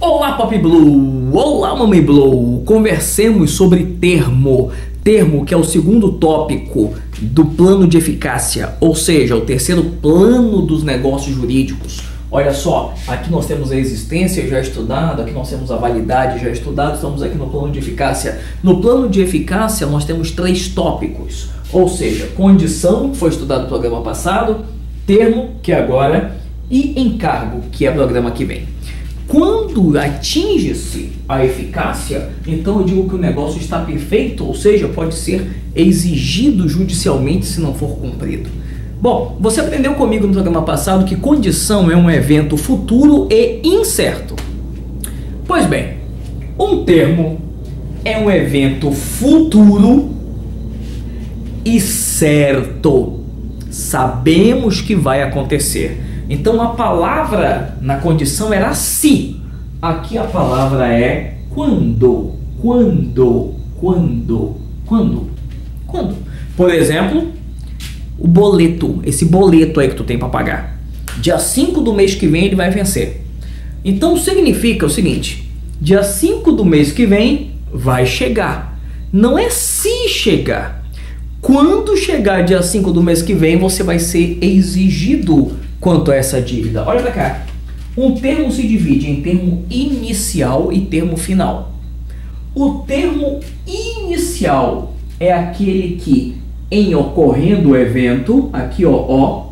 Olá Papi Blue, olá Mami Blue, conversemos sobre termo que é o segundo tópico do plano de eficácia, ou seja, o terceiro plano dos negócios jurídicos. Olha só, aqui nós temos a existência já estudada, aqui nós temos a validade já estudada, estamos aqui no plano de eficácia. No plano de eficácia nós temos três tópicos, ou seja, condição, que foi estudado no programa passado, termo, que é agora, e encargo, que é o programa que vem. Quando atinge-se a eficácia, então eu digo que o negócio está perfeito, ou seja, pode ser exigido judicialmente se não for cumprido. Bom, você aprendeu comigo no programa passado que condição é um evento futuro e incerto. Pois bem, um termo é um evento futuro e certo. Sabemos que vai acontecer. Então a palavra na condição era se. Aqui a palavra é quando. Por exemplo, o boleto, esse boleto aí que tu tem para pagar. Dia 5 do mês que vem ele vai vencer. Então significa o seguinte: dia 5 do mês que vem vai chegar. Não é se chegar. Quando chegar dia 5 do mês que vem, você vai ser exigido quanto a essa dívida. Olha pra cá. Um termo se divide em termo inicial e termo final. O termo inicial é aquele que, em ocorrendo o evento, aqui ó,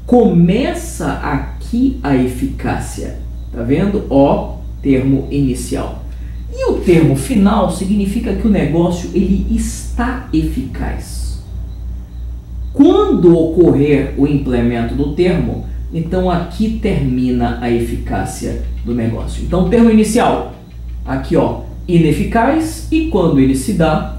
começa aqui a eficácia. Tá vendo? Ó, termo inicial. E o termo final significa que o negócio ele está eficaz. Quando ocorrer o implemento do termo, então aqui termina a eficácia do negócio. Então, o termo inicial, aqui ó, ineficaz, e quando ele se dá,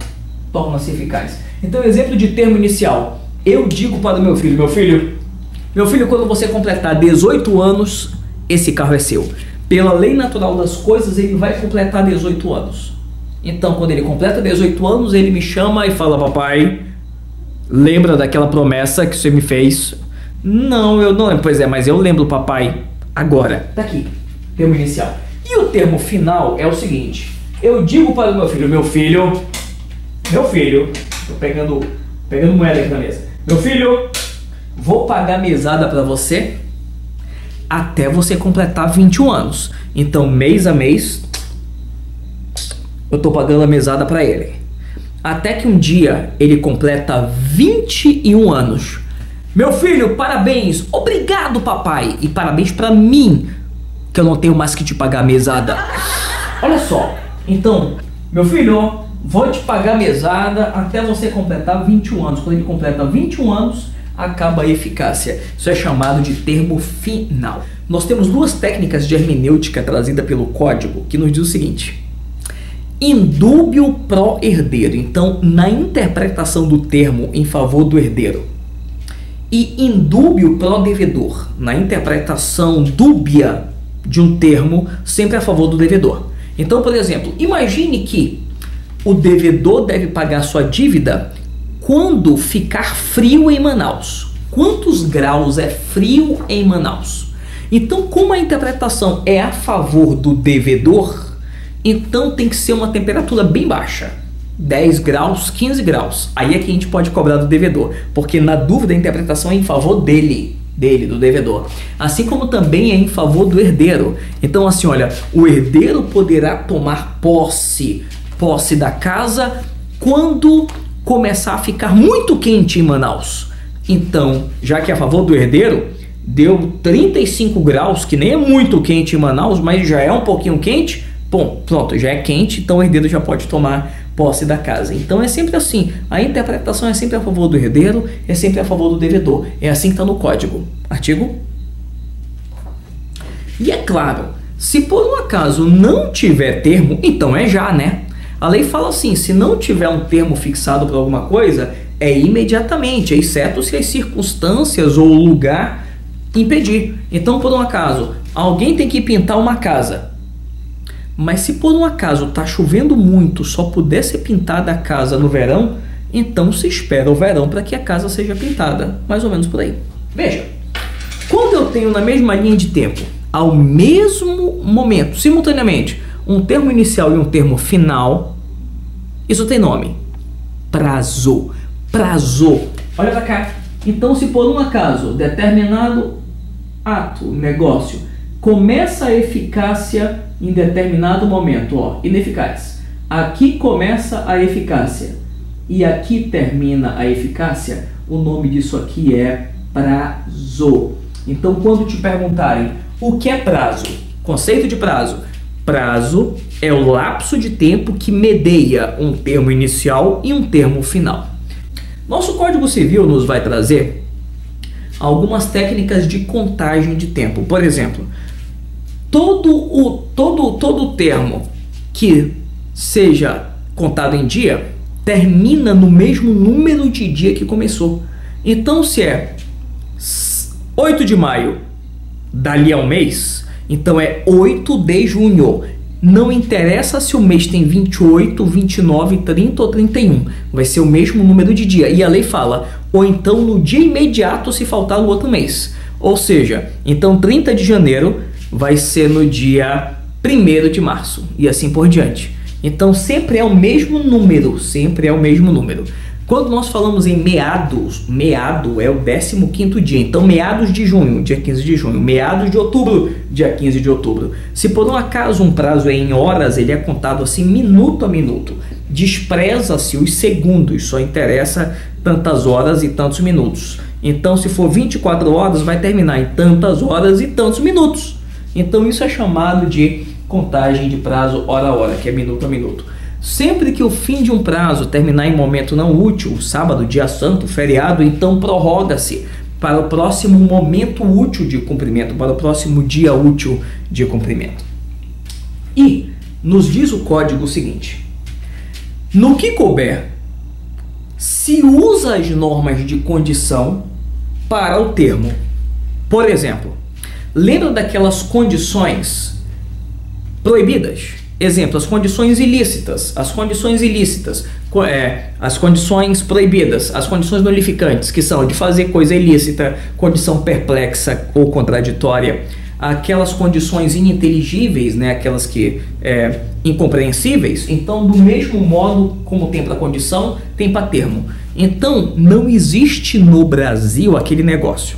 torna-se eficaz. Então, exemplo de termo inicial, eu digo para o meu filho, meu filho, quando você completar 18 anos, esse carro é seu. Pela lei natural das coisas, ele vai completar 18 anos. Então, quando ele completa 18 anos, ele me chama e fala: papai, lembra daquela promessa que você me fez? Não, eu não lembro. Pois é, mas eu lembro, papai. Agora, tá aqui, termo inicial. E o termo final é o seguinte: eu digo para o meu filho, tô pegando moeda aqui na mesa. Meu filho, vou pagar mesada para você até você completar 21 anos. Então, mês a mês, eu tô pagando a mesada para ele. Até que um dia ele completa 21 anos. Meu filho, parabéns, obrigado papai, e parabéns pra mim, que eu não tenho mais que te pagar a mesada. Olha só, então, meu filho, vou te pagar a mesada até você completar 21 anos. Quando ele completa 21 anos, acaba a eficácia. Isso é chamado de termo final. Nós temos duas técnicas de hermenêutica trazida pelo código que nos diz o seguinte: indúbio pro herdeiro, então na interpretação do termo em favor do herdeiro, e indúbio pro devedor, na interpretação dúbia de um termo sempre a favor do devedor. Então, por exemplo, imagine que o devedor deve pagar sua dívida quando ficar frio em Manaus. Quantos graus é frio em Manaus? Então, como a interpretação é a favor do devedor, então tem que ser uma temperatura bem baixa, 10 graus, 15 graus. Aí é que a gente pode cobrar do devedor, porque na dúvida a interpretação é em favor dele, do devedor. Assim como também é em favor do herdeiro. Então assim, olha, o herdeiro poderá tomar posse da casa quando começar a ficar muito quente em Manaus. Então, já que é a favor do herdeiro, deu 35 graus, que nem é muito quente em Manaus, mas já é um pouquinho quente. Bom, pronto, já é quente, então o herdeiro já pode tomar posse da casa. Então é sempre assim, a interpretação é sempre a favor do herdeiro, é sempre a favor do devedor. É assim que está no código. Artigo? E é claro, se por um acaso não tiver termo, então é já, né? A lei fala assim: se não tiver um termo fixado para alguma coisa, é imediatamente, exceto se as circunstâncias ou o lugar impedir. Então, por um acaso, alguém tem que pintar uma casa. Mas se por um acaso está chovendo muito, só puder ser pintada a casa no verão, então se espera o verão para que a casa seja pintada, mais ou menos por aí. Veja, quando eu tenho na mesma linha de tempo ao mesmo momento, simultaneamente, um termo inicial e um termo final, isso tem nome: prazo. Prazo. Olha pra cá. Então, se por um acaso determinado ato, negócio, começa a eficácia em determinado momento, ó, ineficaz. Aqui começa a eficácia e aqui termina a eficácia, o nome disso aqui é prazo. Então, quando te perguntarem o que é prazo, conceito de prazo, prazo é o lapso de tempo que medeia um termo inicial e um termo final. Nosso Código Civil nos vai trazer algumas técnicas de contagem de tempo. Por exemplo, todo termo que seja contado em dia termina no mesmo número de dia que começou. Então, se é 8 de maio, dali a um mês, então é 8 de junho. Não interessa se o mês tem 28, 29, 30 ou 31. Vai ser o mesmo número de dia. E a lei fala, ou então no dia imediato se faltar no outro mês. Ou seja, então 30 de janeiro vai ser no dia 1º de março. E assim por diante. Então sempre é o mesmo número. Sempre é o mesmo número. Quando nós falamos em meados, meado é o 15º dia. Então, meados de junho, dia 15 de junho. Meados de outubro, dia 15 de outubro. Se por um acaso um prazo é em horas, ele é contado assim minuto a minuto. Despreza-se os segundos, só interessa tantas horas e tantos minutos. Então, se for 24 horas, vai terminar em tantas horas e tantos minutos. Então, isso é chamado de contagem de prazo hora a hora, que é minuto a minuto. Sempre que o fim de um prazo terminar em momento não útil, sábado, dia santo, feriado, então prorroga-se para o próximo momento útil de cumprimento, para o próximo dia útil de cumprimento. E nos diz o código o seguinte: no que couber, se usa as normas de condição para o termo. Por exemplo, lembra daquelas condições proibidas? Exemplo, as condições ilícitas, as condições proibidas, as condições nullificantes, que são de fazer coisa ilícita, condição perplexa ou contraditória, aquelas condições ininteligíveis, né, aquelas que incompreensíveis. Então, do mesmo modo como tem para condição, tem para termo. Então, não existe no Brasil aquele negócio: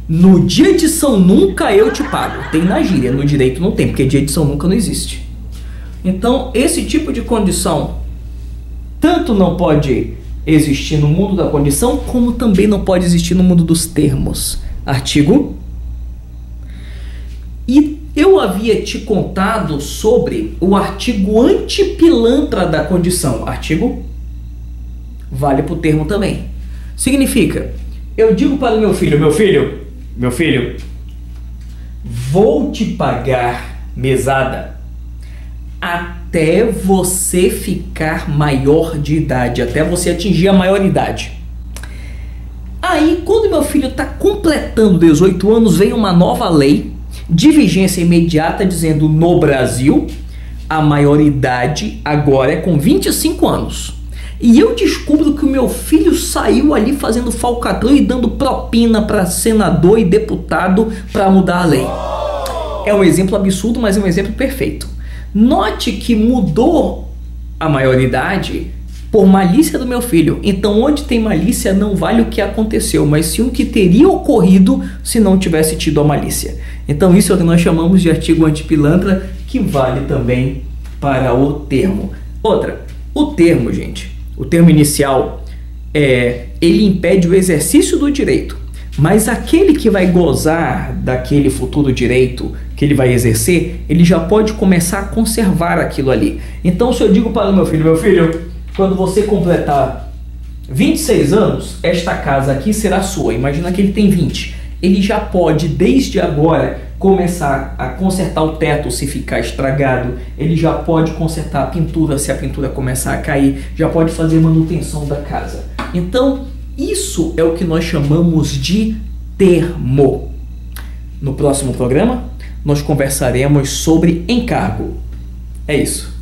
no dia de São Nunca eu te pago. Tem na gíria, no direito não tem, porque dia de São Nunca não existe. Então, esse tipo de condição tanto não pode existir no mundo da condição, como também não pode existir no mundo dos termos. Artigo. E eu havia te contado sobre o artigo antipilantra da condição. Artigo vale para o termo também. Significa, eu digo para o meu filho, meu filho, vou te pagar mesada até você ficar maior de idade, até você atingir a maioridade. Aí, quando meu filho está completando 18 anos, vem uma nova lei de vigência imediata dizendo: no Brasil, a maioridade agora é com 25 anos. E eu descubro que o meu filho saiu ali fazendo falcatrua e dando propina para senador e deputado para mudar a lei. É um exemplo absurdo, mas é um exemplo perfeito. Note que mudou a maioridade por malícia do meu filho. Então, onde tem malícia, não vale o que aconteceu, mas sim o que teria ocorrido se não tivesse tido a malícia. Então, isso é o que nós chamamos de artigo antipilantra, que vale também para o termo. Outra, o termo, gente, o termo inicial, ele impede o exercício do direito. Mas aquele que vai gozar daquele futuro direito que ele vai exercer, ele já pode começar a conservar aquilo ali. Então, se eu digo para o meu filho, quando você completar 26 anos, esta casa aqui será sua. Imagina que ele tem 20. Ele já pode, desde agora, começar a consertar o teto se ficar estragado. Ele já pode consertar a pintura se a pintura começar a cair. Já pode fazer manutenção da casa. Então, isso é o que nós chamamos de termo. No próximo programa, nós conversaremos sobre encargo. É isso.